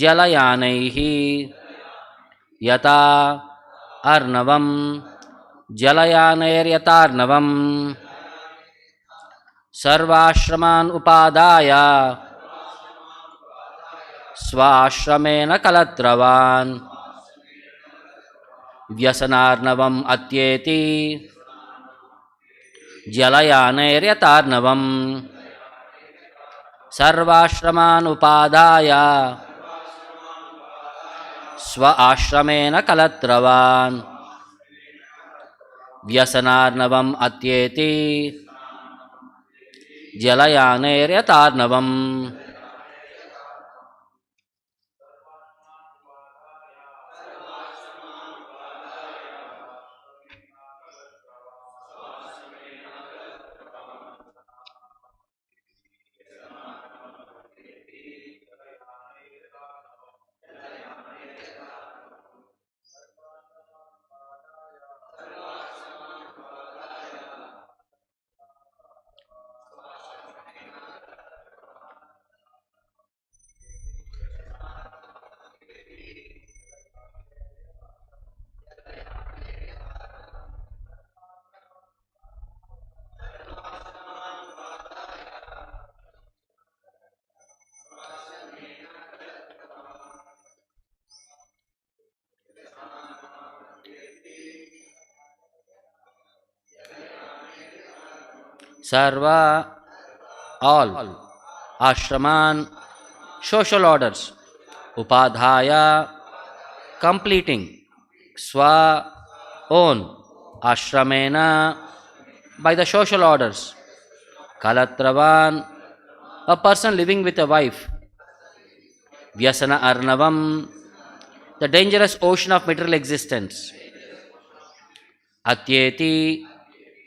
जलयानैः यथा अर्णवं जलयानैर्यथार्णवं सर्वाश्रमान् उपादाय स्वाश्रमेण कलत्रवान् व्यसनार्णवम् अत्येति जलयानैर्यथार्णवम् सर्वाश्रमान् उपादाय स्व आश्रमेण कलत्रवान् व्यसनार्णवम् अत्येति जलयानैर्यथार्णवम्. Sarva, all, ashraman, social orders, upadhaya, completing, swa, own, ashramena, by the social orders, kalatravan, a person living with a wife, vyasana arnavam, the dangerous ocean of material existence, atyeti,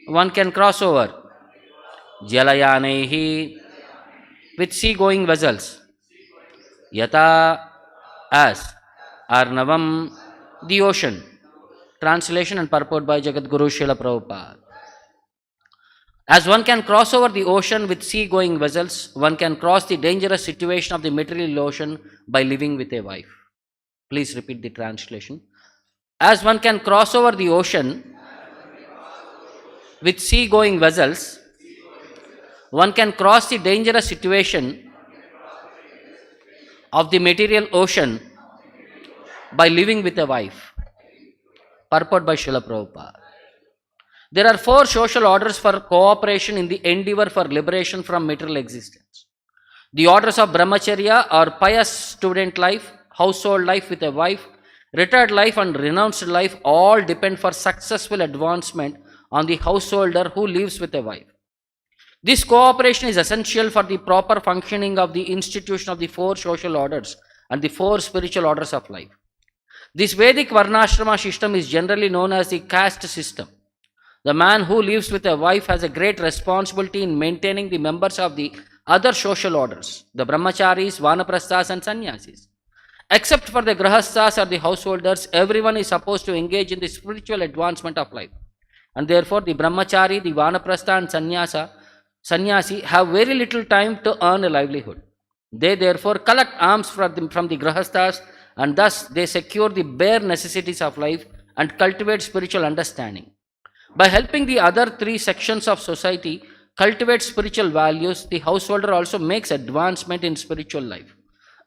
one can cross over, jalayanehi, with sea-going vessels, yata, as, arnavam, the ocean. Translation and purport by Jagadguru Srila Prabhupada. As one can cross over the ocean with sea-going vessels, one can cross the dangerous situation of the material ocean by living with a wife. Please repeat the translation. As one can cross over the ocean with sea-going vessels, one can cross the dangerous situation of the material ocean by living with a wife. Purport by Srila Prabhupada. There are 4 social orders for cooperation in the endeavor for liberation from material existence. The orders of brahmacharya or pious student life, household life with a wife, retired life and renounced life all depend for successful advancement on the householder who lives with a wife. This cooperation is essential for the proper functioning of the institution of the 4 social orders and the 4 spiritual orders of life. This Vedic Varnashrama system is generally known as the caste system. The man who lives with a wife has a great responsibility in maintaining the members of the other social orders, the brahmacharis, vanaprasthas and sannyasis. Except for the grahasthas or the householders, everyone is supposed to engage in the spiritual advancement of life. And therefore, the brahmachari, the vanaprastha and sannyasi have very little time to earn a livelihood. They therefore collect alms from the grahasthas, and thus they secure the bare necessities of life and cultivate spiritual understanding. By helping the other 3 sections of society cultivate spiritual values, the householder also makes advancement in spiritual life.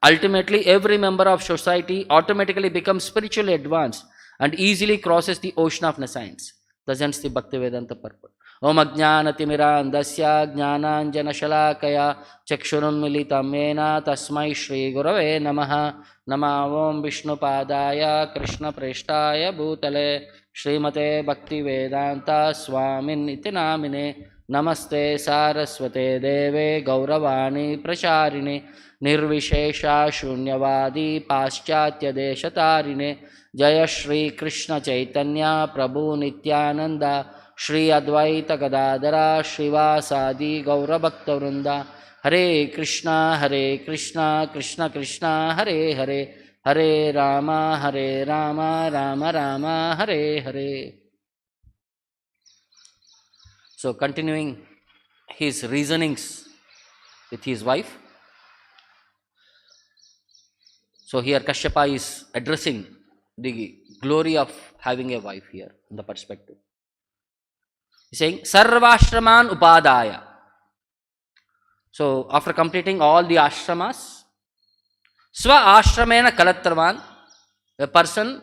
Ultimately, every member of society automatically becomes spiritually advanced and easily crosses the ocean of nescience. Thus ends the Bhaktivedanta purport. Om Ajnanatimirandasya Jnananjanashalakaya Chakshurunmilitam Yena Tasmai Shri Gurave Namaha. Nama Om Vishnu Padaya Krishna Preshtaya Bhutale Srimate Bhaktivedanta Swamin iti namine. Namaste Saraswate Deve Gauravani Pracharine Nirvishesha Shunyavadi Paschatya Deshatarine Jaya Shri Krishna Chaitanya Prabhu Nityananda Shri Advaita Gadadara Shrivasadi Gaura Bhakta Vrinda Hare Krishna Krishna Krishna Hare Hare Hare Rama Rama Rama Hare Hare. So continuing his reasonings with his wife, So here Kashyapa is addressing the glory of having a wife here in the perspective. He's saying Sarvashraman Upadaya. So after completing all the ashramas, Swa Ashramena Kalatravan, a person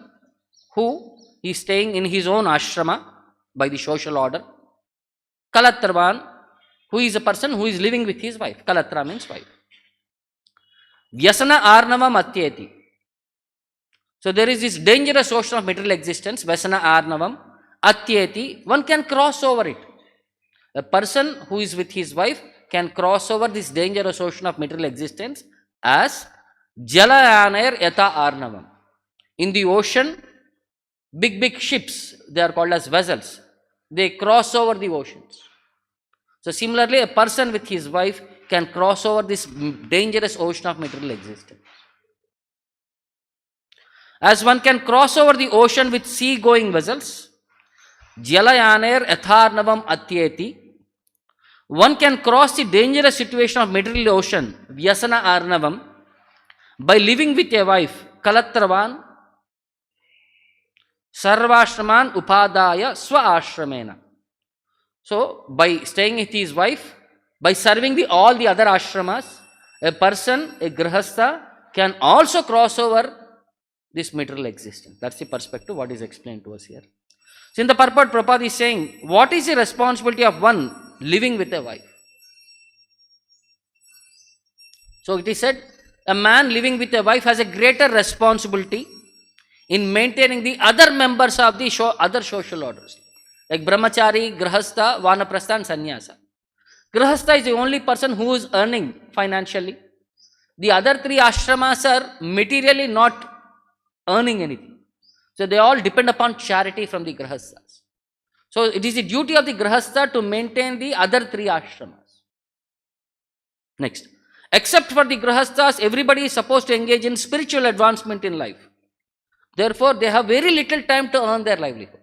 who is staying in his own ashrama by the social order. Kalatravan, who is a person who is living with his wife. Kalatra means wife. Vyasana Arnavam Atyeti. So there is this dangerous ocean of material existence, Vyasana Arnavam Atyeti. One can cross over it. A person who is with his wife can cross over this dangerous ocean of material existence as Jalayanair Yata Arnavam. In the ocean, big ships, they are called as vessels. They cross over the oceans. So similarly, a person with his wife can cross over this dangerous ocean of material existence. As one can cross over the ocean with sea-going vessels, Jalayaner Yatharnavam Atyeti, one can cross the dangerous situation of material ocean, Vyasana Arnavam, by living with a wife, Kalatravan, Sarvashraman Upadaya Swa Ashramena. So, by staying with his wife, by serving all the other ashramas, a person, a grihastha, can also cross over this material existence. That's the perspective what is explained to us here. So in the purport, Prabhupada is saying, what is the responsibility of one living with a wife? So it is said, a man living with a wife has a greater responsibility in maintaining the other members of the other social orders. Like brahmachari, grihastha, vanaprastha and sannyasa. Grihastha is the only person who is earning financially. The other three ashramas are materially not earning anything. So they all depend upon charity from the grihasthas. So it is the duty of the grihastha to maintain the other three ashramas. Next. Except for the grihasthas, everybody is supposed to engage in spiritual advancement in life. Therefore, they have very little time to earn their livelihood.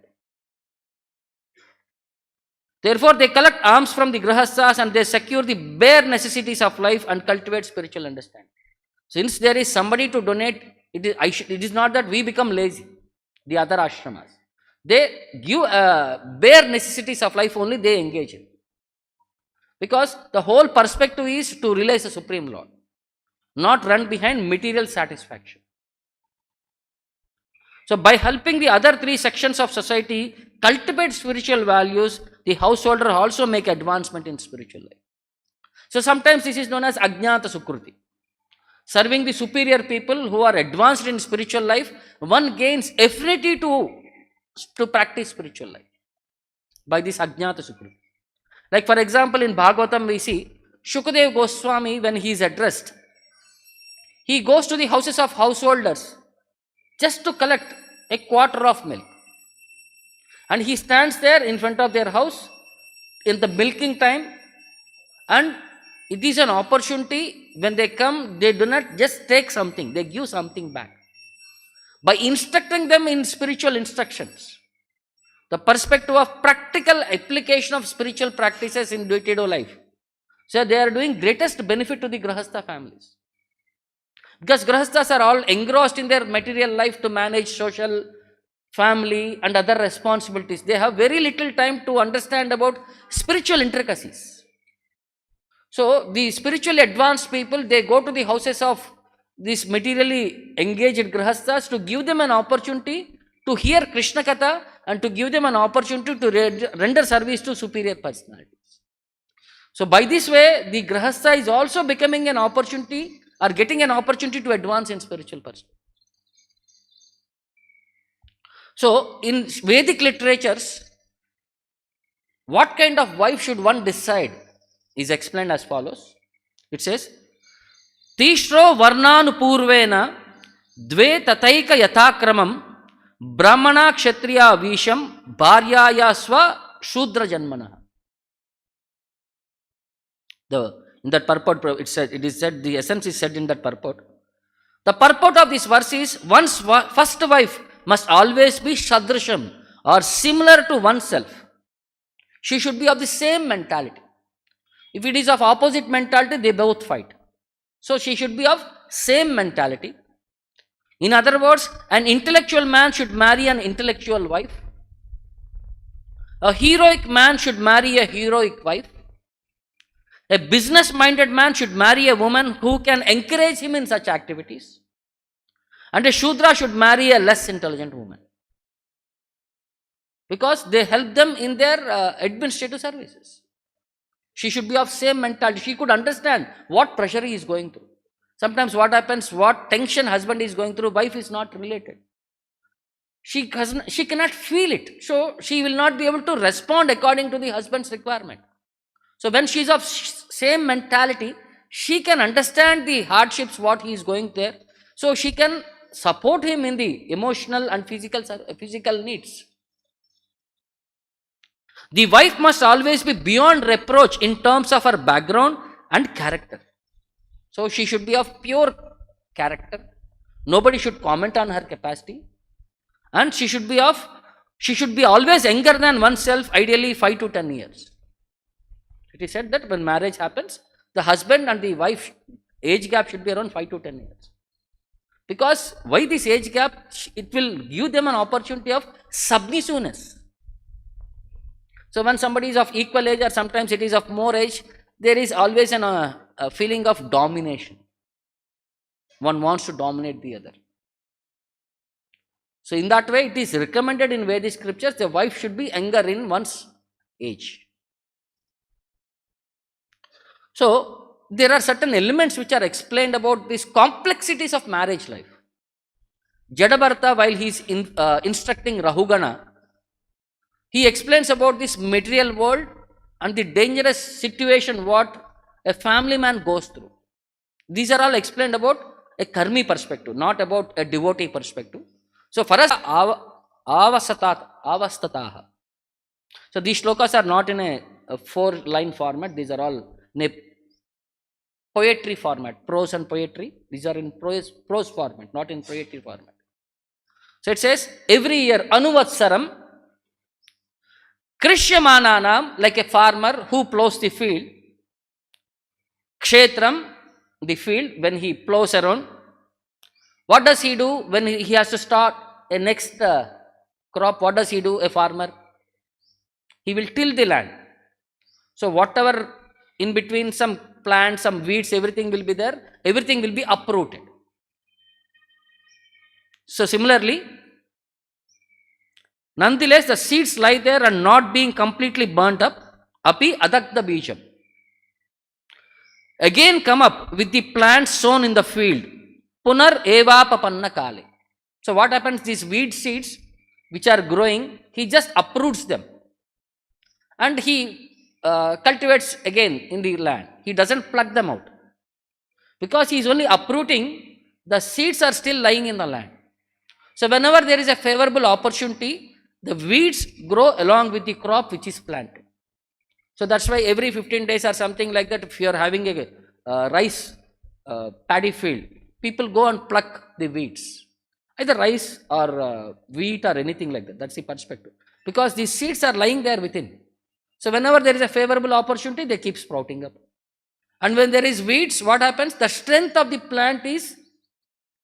Therefore, they collect alms from the grihasthas and they secure the bare necessities of life and cultivate spiritual understanding. Since there is somebody to donate, it is not that we become lazy, the other ashramas. They give bare necessities of life only they engage in. Because the whole perspective is to realize the Supreme Lord, not run behind material satisfaction. So by helping the other three sections of society cultivate spiritual values, the householder also make advancement in spiritual life. So sometimes this is known as Ajnata Sukruti. Serving the superior people who are advanced in spiritual life, one gains affinity to practice spiritual life by this Ajnata Sukruti. Like for example, in Bhagavatam we see Shukadev Goswami, when he is addressed, he goes to the houses of householders just to collect a quarter of milk. And he stands there in front of their house in the milking time, and it is an opportunity. When they come, they do not just take something, they give something back. By instructing them in spiritual instructions, the perspective of practical application of spiritual practices in day-to-day life. So they are doing greatest benefit to the Grihastha families. Because Grihasthas are all engrossed in their material life to manage social, family and other responsibilities. They have very little time to understand about spiritual intricacies. So the spiritually advanced people, they go to the houses of these materially engaged Grihasthas to give them an opportunity to hear Krishna Katha and to give them an opportunity to render service to superior personalities. So by this way, the Grihastha is also becoming an opportunity or getting an opportunity to advance in spiritual perspective. So in Vedic literatures, what kind of wife should one decide is explained as follows. It says, Tishro Varnanupurvena Dve Tataika Yathakramam Brahmana Kshatriya Visham Bharyaya Swa Shudra Janmana. In that purport, it is said, the essence is said in that purport. The purport of this verse is, one's first wife must always be Shadrisham or similar to oneself. She should be of the same mentality. If it is of opposite mentality, they both fight. So she should be of same mentality. In other words, an intellectual man should marry an intellectual wife. A heroic man should marry a heroic wife. A business-minded man should marry a woman who can encourage him in such activities. And a Shudra should marry a less intelligent woman, because they help them in their administrative services. She should be of same mentality. She could understand what pressure he is going through. Sometimes what happens, what tension husband is going through, wife is not related. She cannot feel it. So she will not be able to respond according to the husband's requirement. So when she is of same mentality, she can understand the hardships, what he is going there. So she can support him in the emotional and physical needs. The wife must always be beyond reproach in terms of her background and character. So she should be of pure character. Nobody should comment on her capacity. And she should be always younger than oneself, ideally 5 to 10 years. It is said that when marriage happens, the husband and the wife age gap should be around 5 to 10 years. Because why this age gap? It will give them an opportunity of submissiveness. So when somebody is of equal age, or sometimes it is of more age, there is always a feeling of domination. One wants to dominate the other. So in that way, it is recommended in Vedic scriptures, the wife should be younger in one's age. So there are certain elements which are explained about these complexities of marriage life. Jadabharta, while he is instructing Rahugana, he explains about this material world and the dangerous situation what a family man goes through. These are all explained about a karmi perspective, not about a devotee perspective. So for us, avastataha. So these shlokas are not in a 4-line format. These are all in a poetry format, prose and poetry. These are in prose format, not in poetry format. So it says, every year, anuvatsaram, krishyamananam, like a farmer who plows the field, kshetram, the field, when he plows around, what does he do when he has to start a next crop? What does he do, a farmer? He will till the land. So whatever in between, some plants, some weeds, everything will be there. Everything will be uprooted. So similarly, nonetheless, the seeds lie there and not being completely burnt up. Api adakta bijam. Again come up with the plants sown in the field. Punar evapapanna kale. So what happens, these weed seeds which are growing, he just uproots them. And he cultivates again in the land. He doesn't pluck them out. Because he is only uprooting, the seeds are still lying in the land. So whenever there is a favorable opportunity, the weeds grow along with the crop which is planted. So that's why every 15 days or something like that, if you are having a rice paddy field, people go and pluck the weeds. Either rice or wheat or anything like that. That's the perspective. Because these seeds are lying there within. So whenever there is a favorable opportunity, they keep sprouting up. And when there is weeds, what happens? The strength of the plant is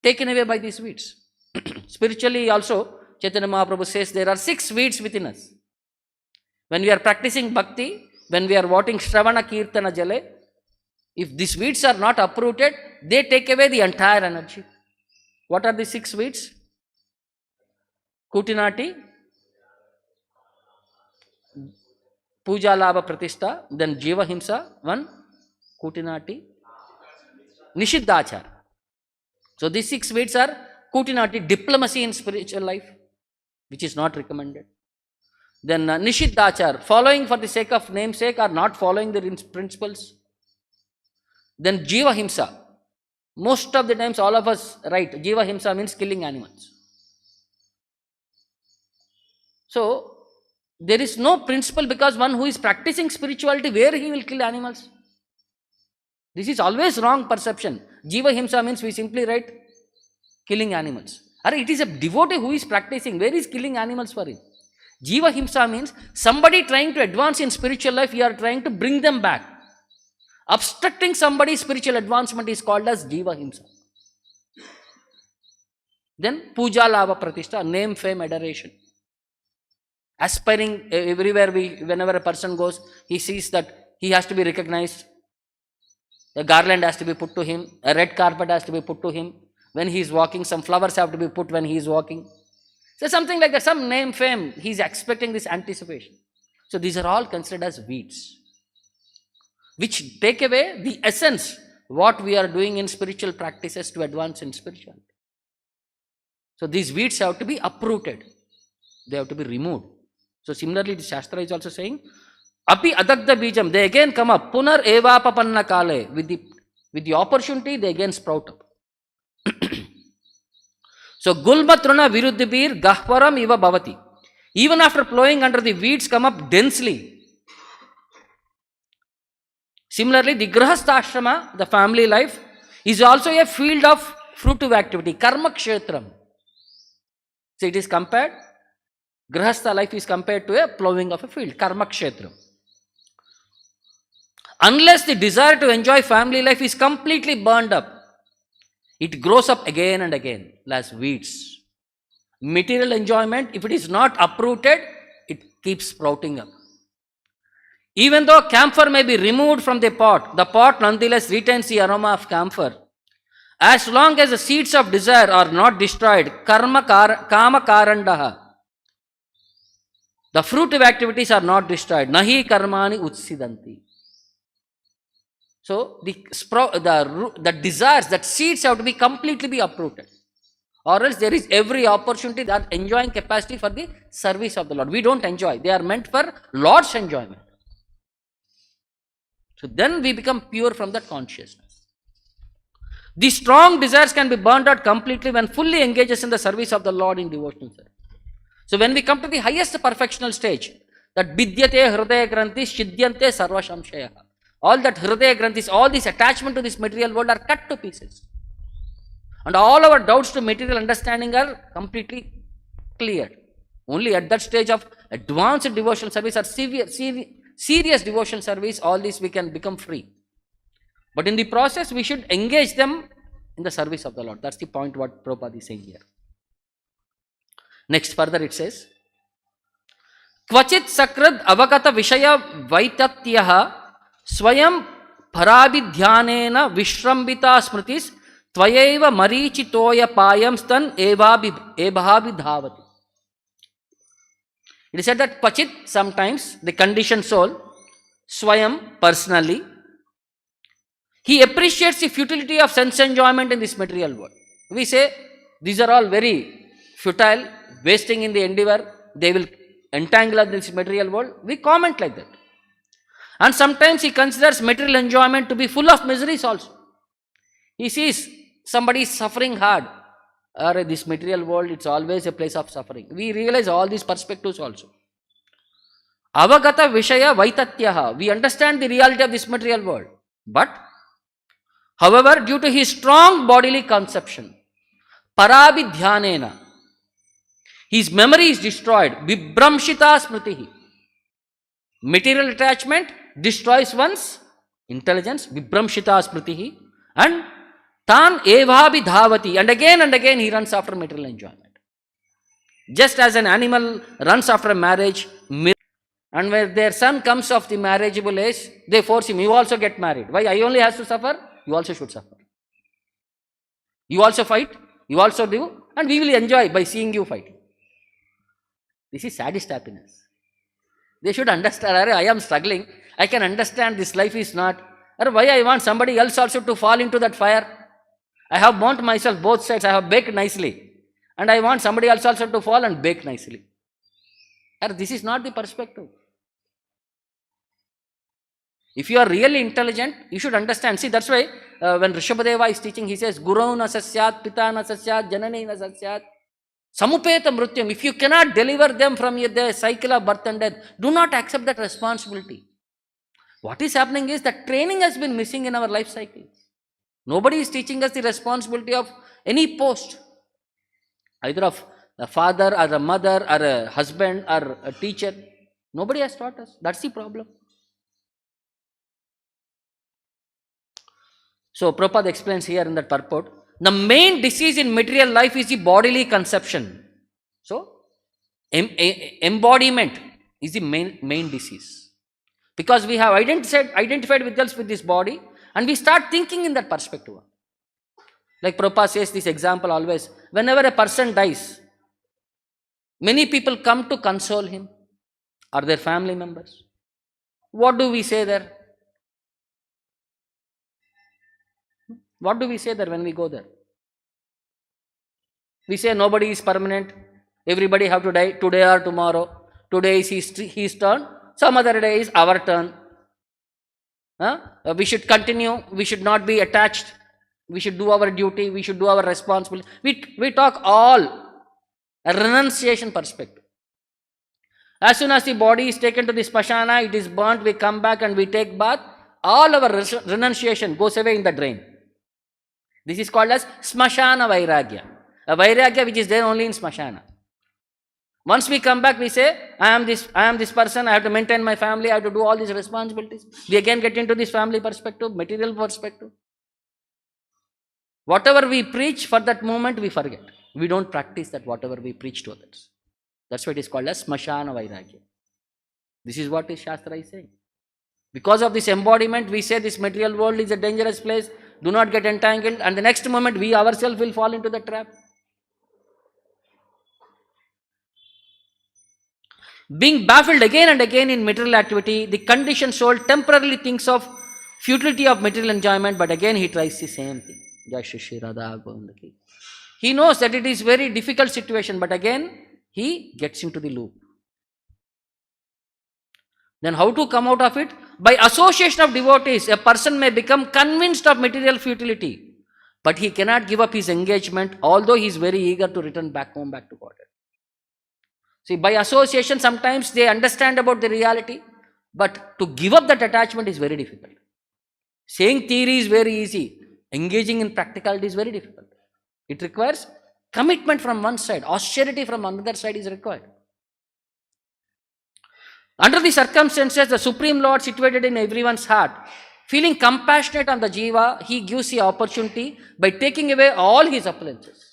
taken away by these weeds. Spiritually also, Chaitanya Mahaprabhu says there are 6 weeds within us. When we are practicing bhakti, when we are watching Shravana Kirtana Jale, if these weeds are not uprooted, they take away the entire energy. What are the 6 weeds? Kutinati, Puja Labha Pratishta, then Jiva Himsa, 1, Kutinati, Nishiddhachar. So these 6 weeds are Kutinati, diplomacy in spiritual life, which is not recommended. Then Nishiddhachar, following for the sake of namesake or not following the principles. Then Jiva Himsa. Most of the times all of us write Jiva Himsa means killing animals. So there is no principle, because one who is practicing spirituality, where he will kill animals? This is always wrong perception. Jiva Himsa means we simply write killing animals. Or it is a devotee who is practicing. Where is killing animals for him? Jiva Himsa means somebody trying to advance in spiritual life, you are trying to bring them back. Obstructing somebody's spiritual advancement is called as Jiva Himsa. Then puja lava pratishtha, name, fame, adoration. Aspiring everywhere, whenever a person goes, he sees that he has to be recognized. A garland has to be put to him. A red carpet has to be put to him. When he is walking, some flowers have to be put when he is walking. So something like that, some name, fame, he is expecting this anticipation. So these are all considered as weeds, which take away the essence, what we are doing in spiritual practices to advance in spirituality. So these weeds have to be uprooted. They have to be removed. So similarly, the Shastra is also saying, Api adagda bijam, they again come up. Punar evapapanna kale. With the opportunity, they again sprout up. So gulmatruna viruddhibir gahvaram iva bhavati. Even after plowing under, the weeds come up densely. Similarly, the grahastha, the family life, is also a field of fruitive activity, karma kshetram. So it is compared, grahastha life is compared to a plowing of a field, karma kshetram. Unless the desire to enjoy family life is completely burned up, it grows up again and again as weeds. Material enjoyment, if it is not uprooted, it keeps sprouting up. Even though camphor may be removed from the pot nonetheless retains the aroma of camphor. As long as the seeds of desire are not destroyed, kama karandaha, the fruitive activities are not destroyed. Nahi karmani utsidanti. So the desires, that seeds have to be completely uprooted. Or else there is every opportunity that enjoying capacity for the service of the Lord. We don't enjoy. They are meant for Lord's enjoyment. So then we become pure from that consciousness. The strong desires can be burned out completely when fully engages in the service of the Lord in devotional service. So when we come to the highest perfectional stage, that vidyate hridaya granthis shidyante sarva shamshaya. All that hridaya granthis, all this attachment to this material world are cut to pieces. And all our doubts to material understanding are completely cleared. Only at that stage of advanced devotional service or serious devotional service, all this we can become free. But in the process, we should engage them in the service of the Lord. That's the point what Prabhupada is saying here. Next, further it says, Kvachit sakrad avagata vishaya vaitatyaha swayam parabhidhyanena vishrambita smritis tvayeva marichitoya payam stan ebhabhidhavati. It is said that Kvachit, sometimes, the conditioned soul, Swayam, personally, he appreciates the futility of sense enjoyment in this material world. We say, these are all very futile, wasting in the endeavor, they will entangle us in this material world. We comment like that. And sometimes he considers material enjoyment to be full of miseries also. He sees somebody suffering hard. Or this material world, it's always a place of suffering. We realize all these perspectives also. Avagata vishaya vaitatyaha. We understand the reality of this material world. But, however, due to his strong bodily conception, parabhidhyanena, his memory is destroyed. Vibramshita smritihi. Material attachment destroys one's intelligence. Vibramshita smritihi. And Tan evabhidhavati, and again he runs after material enjoyment. Just as an animal runs after marriage, and when their son comes of the marriageable age, they force him, you also get married. Why? I only has to suffer, you also should suffer. You also fight, you also do, and we will enjoy by seeing you fight. This is sadist happiness. They should understand, I am struggling, I can understand this life is not, or why I want somebody else also to fall into that fire. I have burnt myself both sides, I have baked nicely. And I want somebody else also to fall and bake nicely. And this is not the perspective. If you are really intelligent, you should understand. See, that's why when Rishabhadeva is teaching, he says, Guru na sasyat, Pita na sasyat, Janani na sasyat, Samupeta mrutyam. If you cannot deliver them from the cycle of birth and death, do not accept that responsibility. What is happening is that training has been missing in our life cycles. Nobody is teaching us the responsibility of any post, either of a father or a mother or a husband or a teacher. Nobody has taught us. That's the problem. So Prabhupada explains here in that purport, The main disease in material life is the bodily conception. So, embodiment is the main disease. Because we have identified with this body, and we start thinking in that perspective. Like Prabhupada says this example always, whenever a person dies, many people come to console him or their family members. What do we say there? What do we say there when we go there? We say nobody is permanent, everybody have to die today or tomorrow. Today is his turn, some other day is our turn. We should continue, we should not be attached, we should do our duty, we should do our responsibility. We talk all a renunciation perspective. As soon as the body is taken to the smashana, it is burnt, we come back and we take bath, all our renunciation goes away in the drain. This is called as smashana vairagya. A vairagya which is there only in smashana. Once we come back, we say, I am this person, I have to maintain my family, I have to do all these responsibilities. We again get into this family perspective, material perspective. Whatever we preach for that moment, we forget. We don't practice that whatever we preach to others. That's why it is called as smashana vairagya. This is what the Shastra is saying. Because of this embodiment, we say this material world is a dangerous place, do not get entangled, and the next moment we ourselves will fall into the trap. Being baffled again and again in material activity, the conditioned soul temporarily thinks of futility of material enjoyment, but again he tries the same thing. He knows that it is very difficult situation, but again he gets into the loop. Then how to come out of it? By association of devotees, a person may become convinced of material futility, but he cannot give up his engagement, although he is very eager to return back home, back to Godhead. See, by association, sometimes they understand about the reality, but to give up that attachment is very difficult. Saying theory is very easy. Engaging in practicality is very difficult. It requires commitment from one side. Austerity from another side is required. Under the circumstances, the Supreme Lord situated in everyone's heart, feeling compassionate on the jiva, he gives the opportunity by taking away all his appearances.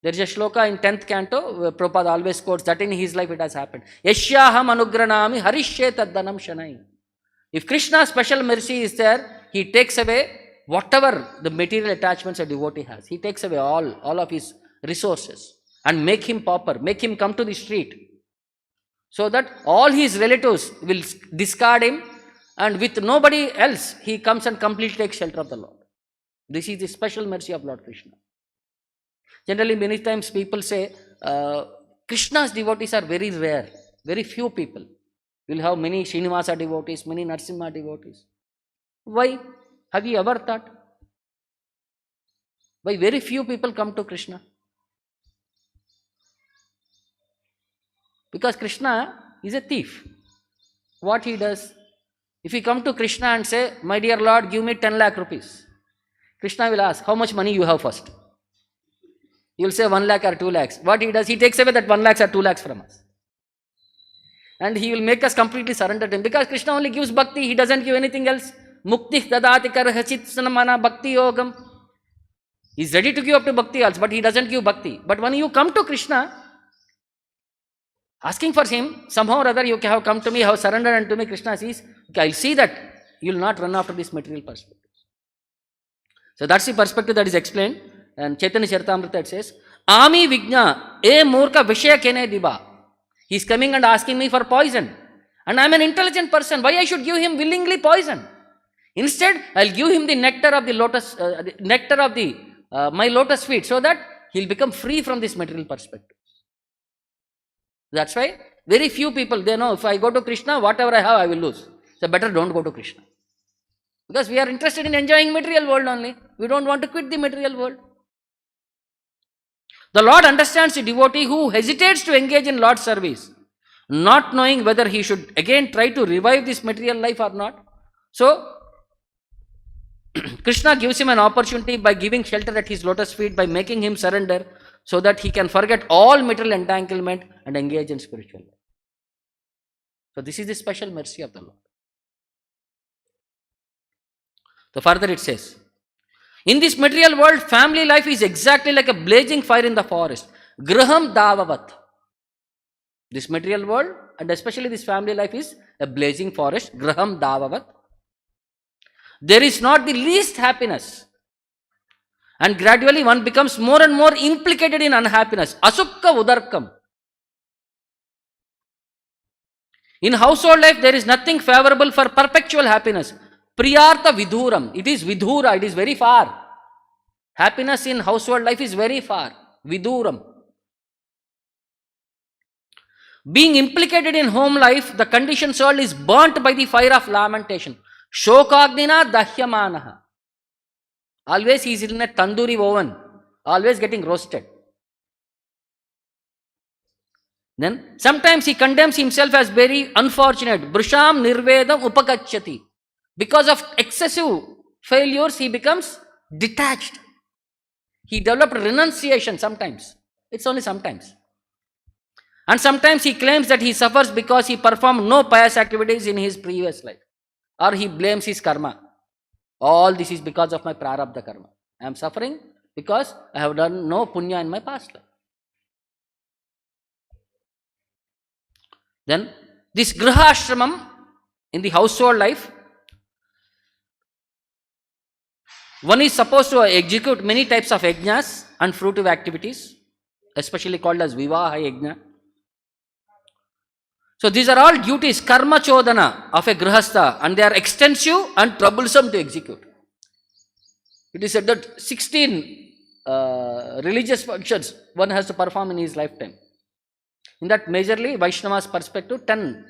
There is a shloka in 10th canto, where Prabhupada always quotes that in his life it has happened. Yashyaham anugranami harishye taddanam shanai. If Krishna's special mercy is there, he takes away whatever the material attachments a devotee has. He takes away all of his resources and make him pauper, make him come to the street. So that all his relatives will discard him, and with nobody else, he comes and completely takes shelter of the Lord. This is the special mercy of Lord Krishna. Generally, many times people say, Krishna's devotees are very rare, very few people. You will have many Srinivasa devotees, many Narasimha devotees. Why? Have you ever thought? Why very few people come to Krishna? Because Krishna is a thief. What he does? If you come to Krishna and say, my dear Lord, give me 10 lakh rupees. Krishna will ask, how much money you have first? You will say 1 lakh or 2 lakhs. What he does? He takes away that 1 lakh or 2 lakhs from us. And he will make us completely surrender to him. Because Krishna only gives bhakti, he doesn't give anything else. Mukti dadati karhachit sanamana bhakti yogam. He is ready to give up to bhakti also, but he doesn't give bhakti. But when you come to Krishna, asking for him, somehow or other you have come to me, have surrendered unto me, Krishna says, okay, I'll see that you will not run after this material perspective. So that's the perspective that is explained. And Chaitanya Charitamrita it says, Ami Vigna, e Murka Vishaya Kene Diba. He is coming and asking me for poison. And I am an intelligent person. Why I should give him willingly poison? Instead, I'll give him the nectar of the lotus, my lotus feet, so that he'll become free from this material perspective. That's why very few people, they know if I go to Krishna, whatever I have, I will lose. So better don't go to Krishna. Because we are interested in enjoying material world only. We don't want to quit the material world. The Lord understands the devotee who hesitates to engage in Lord's service, not knowing whether he should again try to revive this material life or not. So, Krishna gives him an opportunity by giving shelter at his lotus feet, by making him surrender, so that he can forget all material entanglement and engage in spiritual life. So this is the special mercy of the Lord. So further it says, In this material world, family life is exactly like a blazing fire in the forest. Graham davavat. This material world, and especially this family life, is a blazing forest. Graham davavat. There is not the least happiness. And gradually one becomes more and more implicated in unhappiness. Asukka udarkam. In household life, there is nothing favorable for perpetual happiness. Priyartha vidhuram. It is vidhura, it is very far. Happiness in household life is very far. Vidhuram. Being implicated in home life, the conditioned soul is burnt by the fire of lamentation. Shokagnina dahyamanaha. Always he is in a tandoori oven, always getting roasted. Then sometimes he condemns himself as very unfortunate. Brusham nirvedam upakachyati. Because of excessive failures, he becomes detached. He developed renunciation sometimes. It's only sometimes. And sometimes he claims that he suffers because he performed no pious activities in his previous life. Or he blames his karma. All this is because of my prarabdha karma. I am suffering because I have done no punya in my past life. Then this grihashramam in the household life, one is supposed to execute many types of yajnas and fruitive activities, especially called as vivaha yajna. So these are all duties, karma chodana of a grihastha, and they are extensive and troublesome to execute. It is said that 16 religious functions one has to perform in his lifetime. In that majorly, Vaishnava's perspective, 10,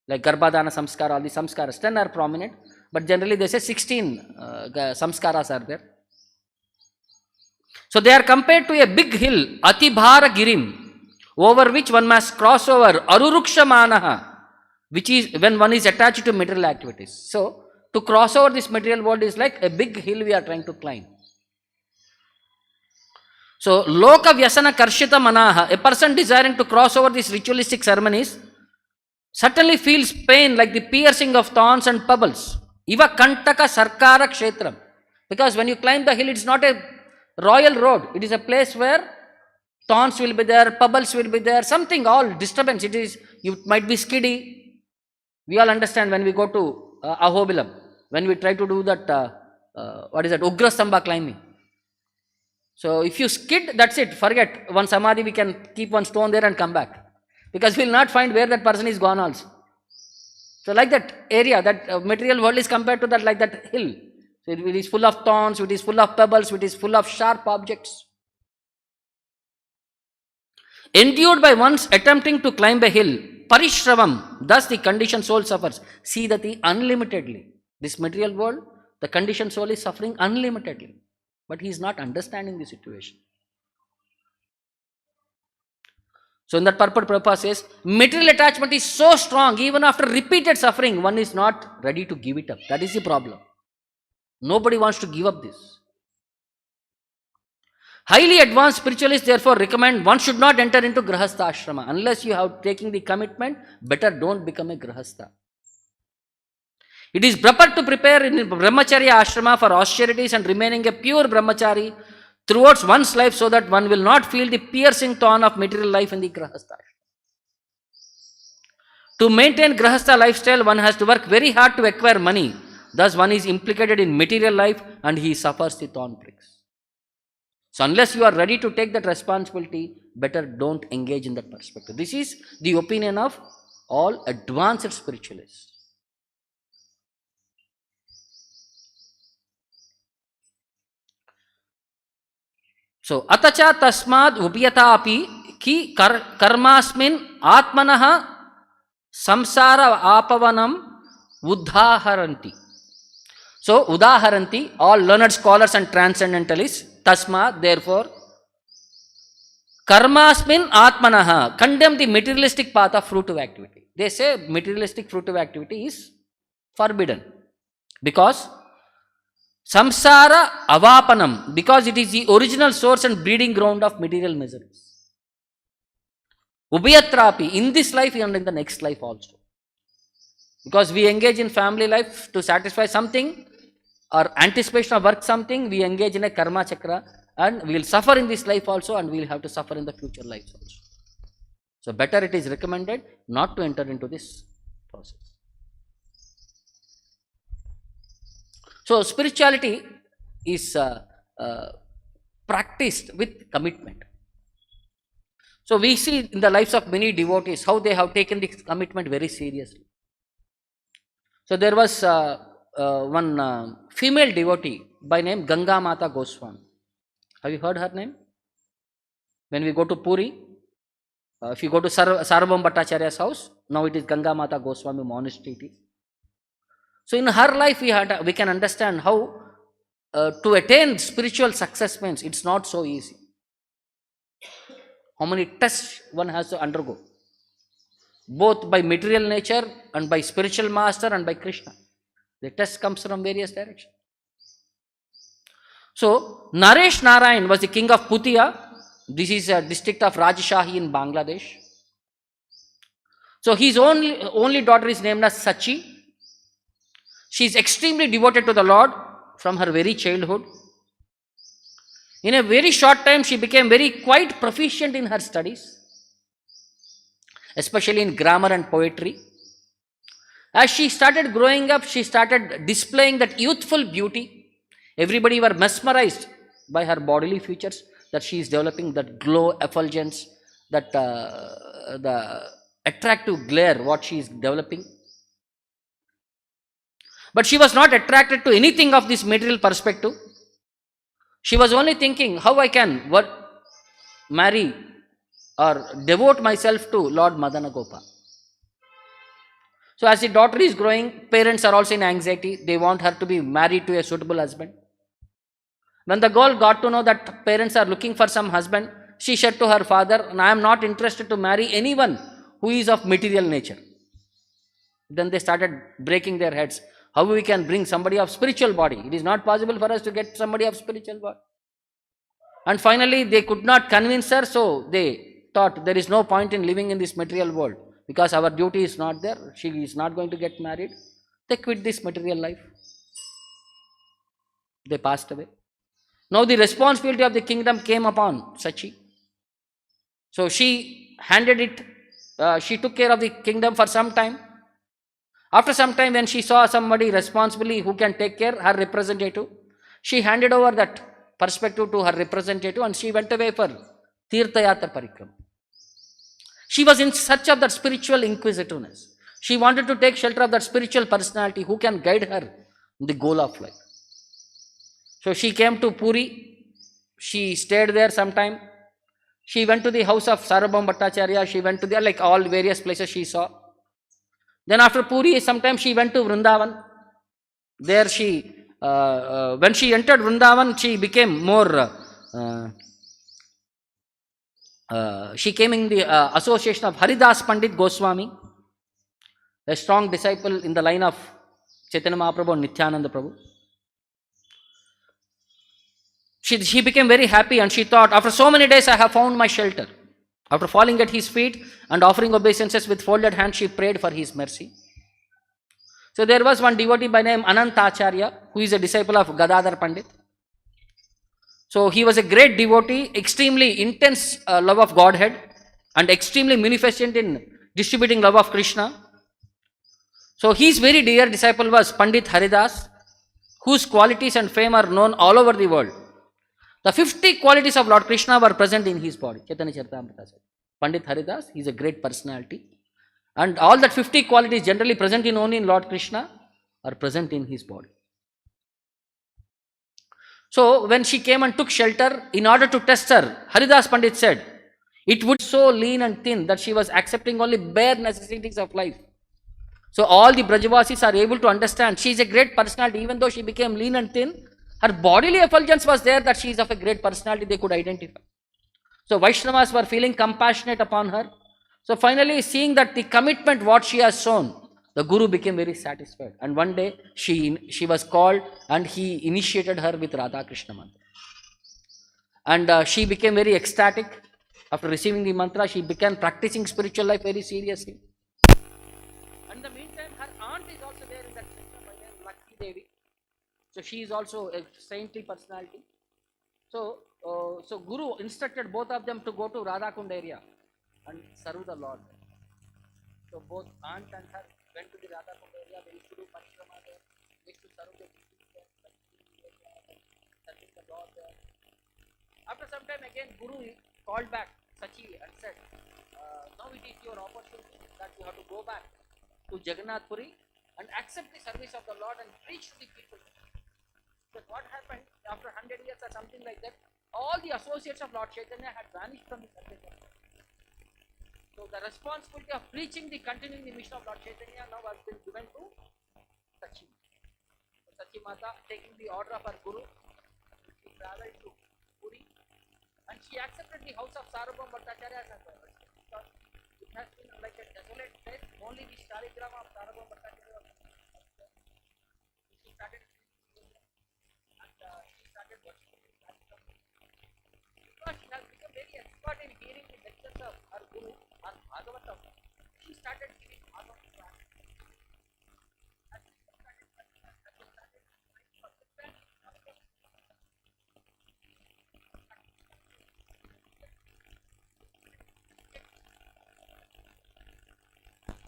like Garbhadana samskara, all the samskaras, 10 are prominent, but generally they say 16 samskaras are there. So they are compared to a big hill, Atibhara Girim, over which one must cross over Arurukshamanaha, which is when one is attached to material activities. So, to cross over this material world is like a big hill we are trying to climb. So, Loka Vyasana Karshita Manaha, a person desiring to cross over these ritualistic ceremonies, certainly feels pain like the piercing of thorns and pebbles. Iva Kantaka Sarkara Kshetram. Because when you climb the hill, it's not a royal road. It is a place where thorns will be there, pebbles will be there, something, all disturbance. It is, you might be skiddy. We all understand when we go to Ahobilam, when we try to do that, Ugra Stamba climbing. So if you skid, that's it, forget. One samadhi, we can keep one stone there and come back. Because we will not find where that person is gone also. So like that area, that material world is compared to that, like that hill. So it is full of thorns, it is full of pebbles, it is full of sharp objects. Endured by one's attempting to climb a hill, parishravam, thus the conditioned soul suffers. See that unlimitedly. This material world, the conditioned soul is suffering unlimitedly. But he is not understanding the situation. So in that purport, Prabhupada says, material attachment is so strong, even after repeated suffering, one is not ready to give it up. That is the problem. Nobody wants to give up this. Highly advanced spiritualists therefore recommend one should not enter into grihastha ashrama. Unless you have taken the commitment, better don't become a grihastha. It is proper to prepare in brahmacharya ashrama for austerities and remaining a pure brahmachari throughout one's life so that one will not feel the piercing thorn of material life in the grihastha. To maintain grihastha lifestyle, one has to work very hard to acquire money. Thus one is implicated in material life and he suffers the thorn pricks. So unless you are ready to take that responsibility, better don't engage in that perspective. This is the opinion of all advanced spiritualists. So, atacha tasmad upyata api ki karmasmin atmanaha samsara apavanam uddhaharanti. So, udaharanti, all learned scholars and transcendentalists, tasma, therefore, karmasmin atmanaha, condemn the materialistic path of fruitive activity. They say materialistic fruitive activity is forbidden because samsara avapanam, because it is the original source and breeding ground of material miseries. Ubhayatrapi, in this life and in the next life also. Because we engage in family life to satisfy something or anticipation of work something, we engage in a karma chakra, and we will suffer in this life also, and we will have to suffer in the future lives also. So better it is recommended not to enter into this process. So spirituality is practiced with commitment. So we see in the lives of many devotees how they have taken this commitment very seriously. So there was one female devotee by name Ganga Mata Goswami. Have you heard her name? When we go to Puri, if you go to Sarvabhauma Bhattacharya's house, now it is Ganga Mata Goswami monastery it is. So in her life we can understand how to attain spiritual success means it's not so easy. How many tests one has to undergo, both by material nature and by spiritual master and by Krishna. The test comes from various directions. So Naresh Narayan was the king of Putia. This is a district of Rajshahi in Bangladesh. So his only daughter is named as Sachi. She is extremely devoted to the Lord from her very childhood. In a very short time, she became quite proficient in her studies, especially in grammar and poetry. As she started growing up, she started displaying that youthful beauty. Everybody were mesmerized by her bodily features, that she is developing, that glow, effulgence, that the attractive glare, what she is developing. But she was not attracted to anything of this material perspective. She was only thinking how I can marry or devote myself to Lord Madanagopa. So as the daughter is growing, parents are also in anxiety. They want her to be married to a suitable husband. When the girl got to know that parents are looking for some husband, she said to her father, I am not interested to marry anyone who is of material nature. Then they started breaking their heads. How we can bring somebody of spiritual body? It is not possible for us to get somebody of spiritual body. And finally, they could not convince her, so they thought there is no point in living in this material world because our duty is not there. She is not going to get married. They quit this material life. They passed away. Now the responsibility of the kingdom came upon Sachi. So she handed it, she took care of the kingdom for some time. After some time, when she saw somebody responsibly who can take care, her representative, she handed over that perspective to her representative and she went away for Tirtha Yatra Parikram. She was in search of that spiritual inquisitiveness. She wanted to take shelter of that spiritual personality who can guide her in the goal of life. So she came to Puri. She stayed there some time. She went to the house of Sarvabhauma Bhattacharya. She went to there, like all various places she saw. Then after Puri, sometimes she went to Vrindavan. There she, when she entered Vrindavan, she became more, she came in the association of Haridas Pandit Goswami, a strong disciple in the line of Chaitanya Mahaprabhu and Nityananda Prabhu. She became very happy and she thought, after so many days I have found my shelter. After falling at his feet and offering obeisances with folded hands, she prayed for his mercy. So there was one devotee by name Anantacharya, who is a disciple of Gadadhar Pandit. So he was a great devotee, extremely intense love of Godhead and extremely munificent in distributing love of Krishna. So his very dear disciple was Pandit Haridas, whose qualities and fame are known all over the world. The 50 qualities of Lord Krishna were present in his body. Chaitanya Charitamrita said. Pandit Haridas, he is a great personality. And all that 50 qualities generally present in only in Lord Krishna are present in his body. So when she came and took shelter, in order to test her, Haridas Pandit said, it would be so lean and thin that she was accepting only bare necessities of life. So all the Brajavasis are able to understand she is a great personality. Even though she became lean and thin, her bodily effulgence was there that she is of a great personality, they could identify. So Vaishnavas were feeling compassionate upon her. So finally, seeing that the commitment what she has shown, the Guru became very satisfied. And one day, she was called and he initiated her with Radha Krishna mantra. And she became very ecstatic. After receiving the mantra, she began practicing spiritual life very seriously. And in the meantime, her aunt is also there in that center by name Lakshmi Devi. So she is also a saintly personality. So, so Guru instructed both of them to go to Radhakund area and serve the Lord. So both aunt and her went to the Radhakund area. They used to do parishrama there. They used to serve the deities there, serving the Lord there. After some time again, Guru called back Sachi and said, now it is your opportunity that you have to go back to Jagannath Puri and accept the service of the Lord and preach to the people. But what happened after 100 years or something like that, all the associates of Lord Chaitanya had vanished from the service. So the responsibility of preaching the continuing the mission of Lord Chaitanya now has been given to Sachi. So Sachi Mata, taking the order of her Guru, she travelled to Puri and she accepted the house of Sarvabhauma Bhattacharya as her home. It has been like a desolate place. Only the Shaligrama of Sarvabhauma Bhattacharya was there. She started she started worshiping because she has become very expert in hearing the lectures of her Guru on Bhagavatam. She started giving Bhagavatam to her.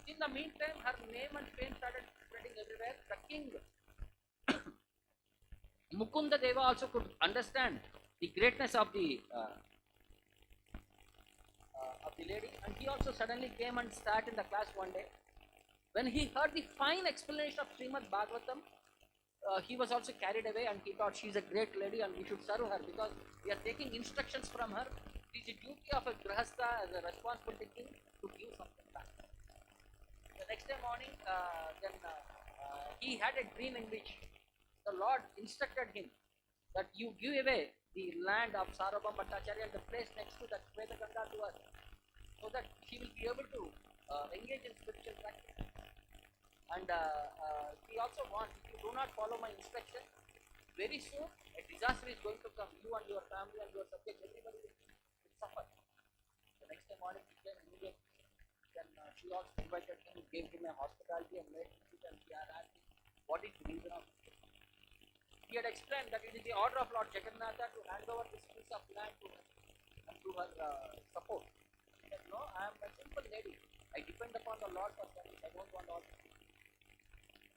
In the meantime, her name and fame started spreading everywhere. The king Mukunda Deva also could understand the greatness of the lady, and he also suddenly came and sat in the class one day. When he heard the fine explanation of Srimad Bhagavatam, he was also carried away and he thought she is a great lady and we should serve her because we are taking instructions from her. It is the duty of a Grihastha as a responsible king to give something back. The next day morning, he had a dream in which the Lord instructed him that you give away the land of Sarvabhauma Bhattacharya and the place next to that Shweta Ganga to us, so that she will be able to engage in spiritual practice. And he also wants, if you do not follow my instruction, very soon a disaster is going to come. You and your family and your subjects, everybody will suffer. The next day morning he came immediately. Then she also invited him, gave him a hospitality and made him sit, and she had asked him what is the reason of this. He had explained that it is the order of Lord Jagannatha to hand over this piece of land to her and to her support. He said, no, I am a simple lady. I depend upon the Lord for service. I don't want all this.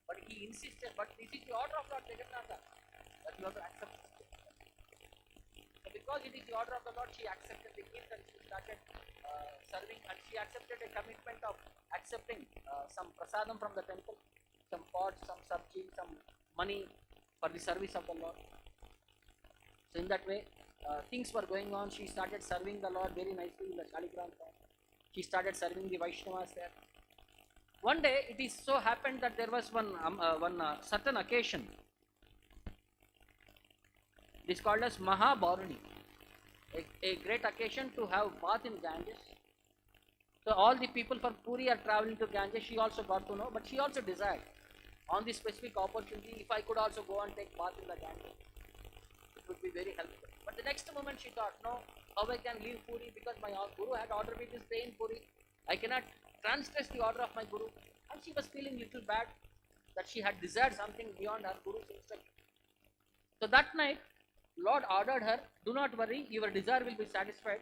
But he insisted, but this is the order of Lord Jagannatha that you have to accept this. So because it is the order of the Lord, she accepted the gift and she started serving, and she accepted a commitment of accepting some prasadam from the temple, some pots, some sabji, some money for the service of the Lord. So in that way, things were going on. She started serving the Lord very nicely in the Shaligram camp. She started serving the Vaishnavas there. One day, it is so happened that there was one certain occasion. It is called as Maha Vishnu Dasa, a great occasion to have bath in Ganges. So all the people from Puri are traveling to Ganges. She also got to know, but she also desired on this specific opportunity, if I could also go and take bath in the Ganges, it would be very helpful. But the next moment she thought, no, how I can leave Puri, because my Guru had ordered me to stay in Puri. I cannot transgress the order of my Guru. And she was feeling little bad that she had desired something beyond her Guru's instruction. So that night, Lord ordered her, do not worry, your desire will be satisfied.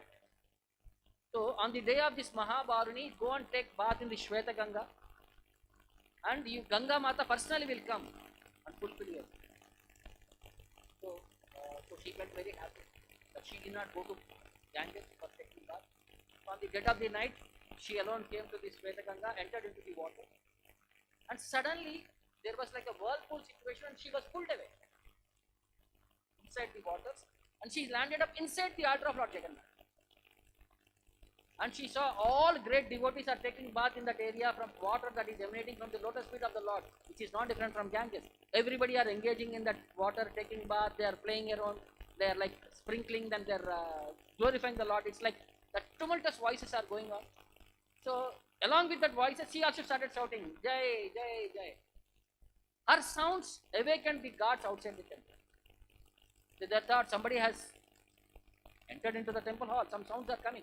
So on the day of this Maha Vishnu, go and take bath in the Shweta Ganga, and you, Ganga Mata personally will come and fulfill your. So she felt very happy that she did not go to Ganges for taking bath. On the dead of the night, she alone came to the Shweta Ganga, entered into the water, and suddenly there was like a whirlpool situation and she was pulled away inside the waters, and she landed up inside the altar of Lord Jagannath. And she saw all great devotees are taking bath in that area from water that is emanating from the lotus feet of the Lord, which is not different from Ganges. Everybody are engaging in that water, taking bath, they are playing around, they are like sprinkling, then they are glorifying the Lord. It's like the tumultuous voices are going on. So along with that voices, she also started shouting, Jai, Jai, Jai. Her sounds awakened the guards outside the temple. They thought somebody has entered into the temple hall, some sounds are coming.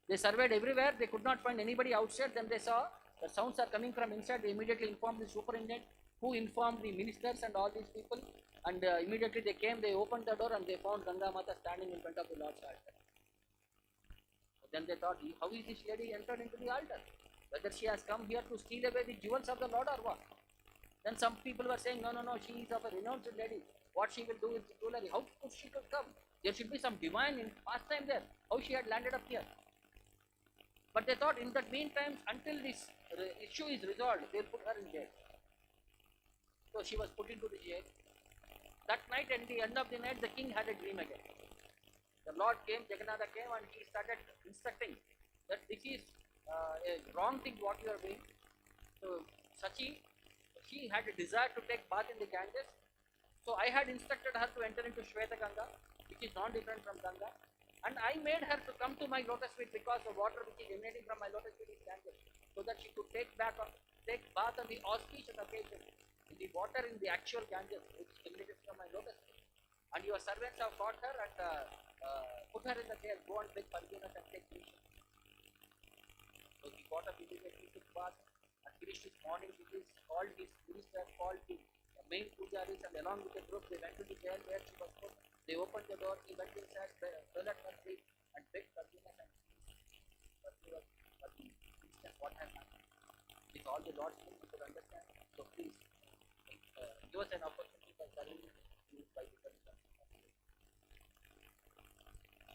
They surveyed everywhere, they could not find anybody outside. Then they saw the sounds are coming from inside. They immediately informed the superintendent. who informed the ministers and all these people, and immediately they came, they opened the door and they found Ganga Mata standing in front of the Lord's altar. Then they thought, how is this lady entered into the altar? Whether she has come here to steal away the jewels of the Lord or what? Then some people were saying, no, she is of a renounced lady. What she will do with jewelry? How could she come? There should be some divine pastime there. How she had landed up here? But they thought in that meantime, until this issue is resolved, they will put her in jail. So she was put into the jail. That night, at the end of the night, the king had a dream again. The Lord came, Jagannatha came, and he started instructing that this is a wrong thing what you are doing. So Sachi, she had a desire to take bath in the Ganges. So I had instructed her to enter into Shweta Ganga, which is non-different from Ganga. And I made her to come to my lotus feet because the water which is emanating from my lotus feet is Ganges, so that she could take bath on the auspicious occasion in the water in the actual Ganges, which emanated from my lotus feet. And your servants have caught her and put her in the jail. Go and beg forgiveness and take permission. So he got up immediately, took bath, and finished his morning duties, called his minister, called the main pujaris, and along with the group they went to the jail where she was put. They opened the door, he went inside, fell at her feet and begged forgiveness and peace. But the instant what had happened, with all the Lord's will, we could understand. So please, give us an opportunity by serving you by becoming a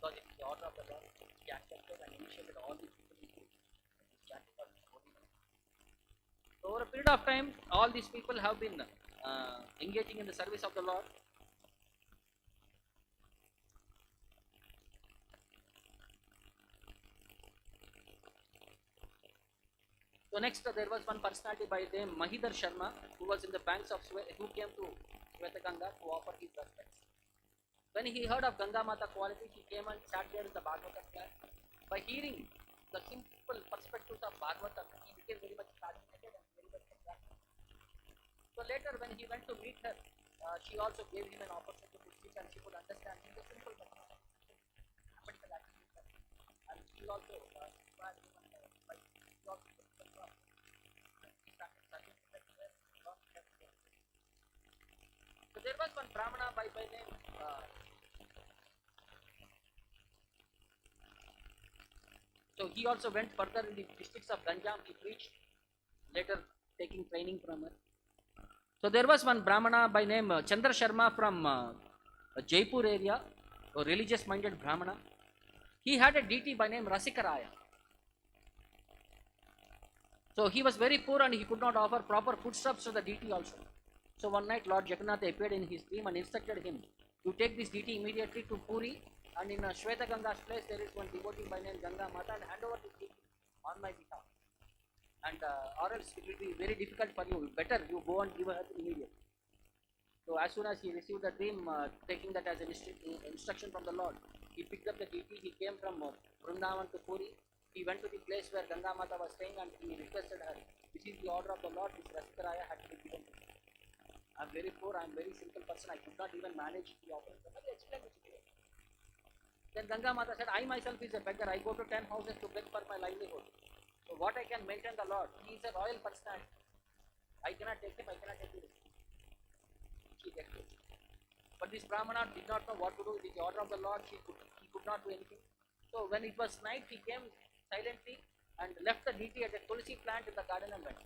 because it is the order of the Lord. He accepted and initiated all these people in this chanting of his holy name. So over a period of time, all these people have been engaging in the service of the Lord. So next, there was one personality by the name Mahidhar Sharma, who was in the banks of who came to Shweta Ganga to offer his respects. When he heard of Ganga Mata quality, he came and sat there in the Bhagavatam class. By hearing the simple perspectives of Bhagavatam, he became very much fascinated and very much attracted. So later, when he went to meet her, she also gave him an opportunity to speak, and she could understand. He's a simple person, and she also inspired him by she also so there was one Brahmana by name so he also went further in the districts of Ganjam. He preached, later taking training from her. So there was one Brahmana by name Chandra Sharma from Jaipur area, a religious minded Brahmana. He had a deity by name Rasikaraya. So he was very poor and he could not offer proper foodstuffs to the deity also. So one night Lord Jagannatha appeared in his dream and instructed him to take this deity immediately to Puri, and in Shweta Ganga's place there is one devotee by name Ganga Mata, and hand over this deity on my behalf. And or else it will be very difficult for you. Better you go and give her immediately. So as soon as he received the dream, taking that as an instruction from the Lord, he picked up the deity. He came from Vrindavan to Puri. He went to the place where Ganga Mata was staying and he requested her, this is the order of the Lord, this Rasikaraya had to be given to me. I am very poor, I am very simple person, I could not even manage the operation. But he explained the situation. Then Ganga Mata said, I myself is a beggar, I go to 10 houses to beg for my livelihood. So what I can maintain the Lord, he is a royal personality. I cannot take him, I cannot take him. But this Brahmana did not know what to do. It is the order of the Lord, he could not do anything. So when it was night, he came silently and left the deity at a tulsi plant in the garden and went.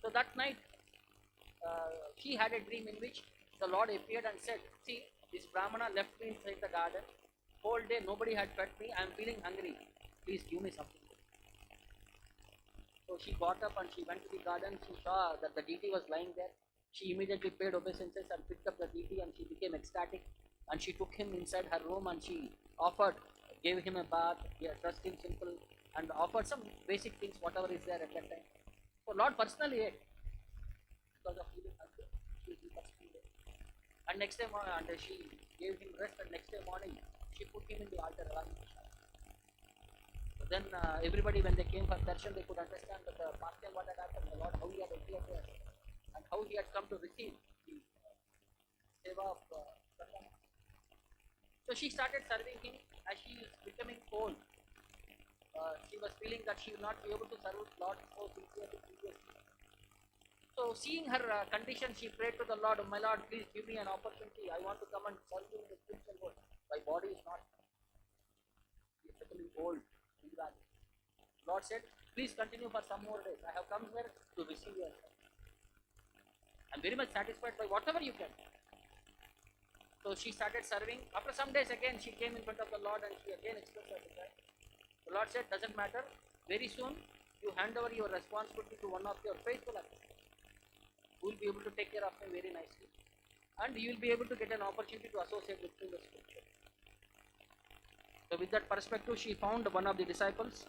So that night, she had a dream in which the Lord appeared and said, see, this Brahmana left me inside the garden. Whole day nobody had fed me. I am feeling hungry. Please give me something. So she got up and she went to the garden. She saw that the deity was lying there. She immediately paid obeisances and picked up the deity, and she became ecstatic. And she took him inside her room and she gave him a bath, dressed him simple, and offered some basic things, whatever is there at that time. So Lord personally ate because of feeling hungry. He personally ate. And next day morning, and she gave him rest, and next day morning she put him in the altar. So then everybody, when they came for darshan, they could understand that the past time what had happened, the Lord, how he had appeared there, and how he had come to receive the seva of Ganga. So she started serving him. As she is becoming old, she was feeling that she will not be able to serve Lord so sincerely previously. So seeing her condition, she prayed to the Lord, "My Lord, please give me an opportunity. I want to come and serve you in the spiritual world. My body is not becoming old, invalid." Lord said, "Please continue for some more days. I have come here to receive your help. I'm very much satisfied by whatever you can." So she started serving. After some days again, she came in front of the Lord and she again expressed her desire. The Lord said, "Doesn't matter. Very soon, you hand over your responsibility to one of your faithful assistants, who will be able to take care of me very nicely. And you will be able to get an opportunity to associate with me in the scripture." So with that perspective, she found one of the disciples.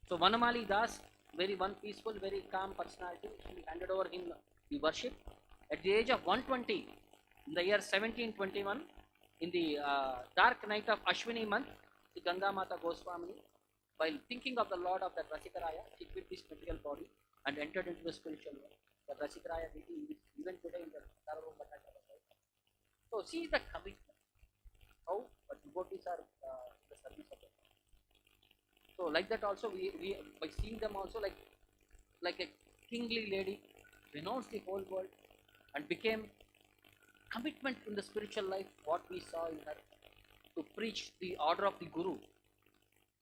So Vanamali Das, one peaceful, very calm personality, she handed over him the worship. At the age of 120, in the year 1721, in the dark night of Ashwini month, the Ganga Mata Goswamini, while thinking of the Lord of that Rasikaraya, she quit this material body and entered into the spiritual world. The Rasikaraya deity, even today in the Taravum Bhattacharya. So see the commitment, how devotees are in the service of the Lord. So like that also, we by seeing them also like a kingly lady, renounced the whole world and became commitment in the spiritual life, what we saw in her, to preach the order of the Guru,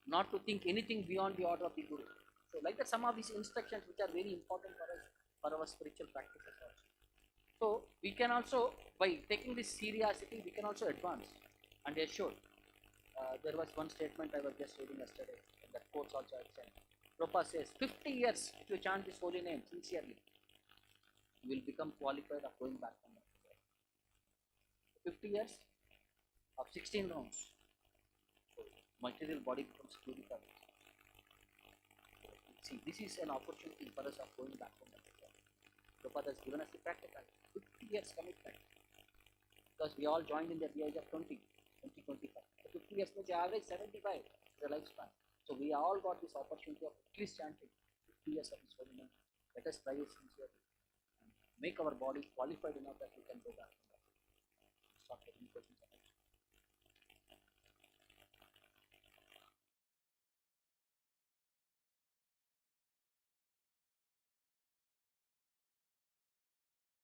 not to think anything beyond the order of the Guru. So like that, some of these instructions which are very important for us, for our spiritual practices also. So we can also, by taking this seriously, we can also advance and assure. There was one statement I was just reading yesterday, in that quotes also I said. Prabhupada says, 50 years if you chant this holy name sincerely, you will become qualified of going back from that. 50 years of 16 rounds, so material body becomes purified. See, this is an opportunity for us of going back from that. Prabhupada has given us the practical 50 years commitment, because we all joined in the age of 20, 25. So 50 years means average 75 is the lifespan. So we all got this opportunity of at least chanting 50 years of this holy name. Let us try it sincerely and make our body qualified enough that we can go back from that. Stop taking questions.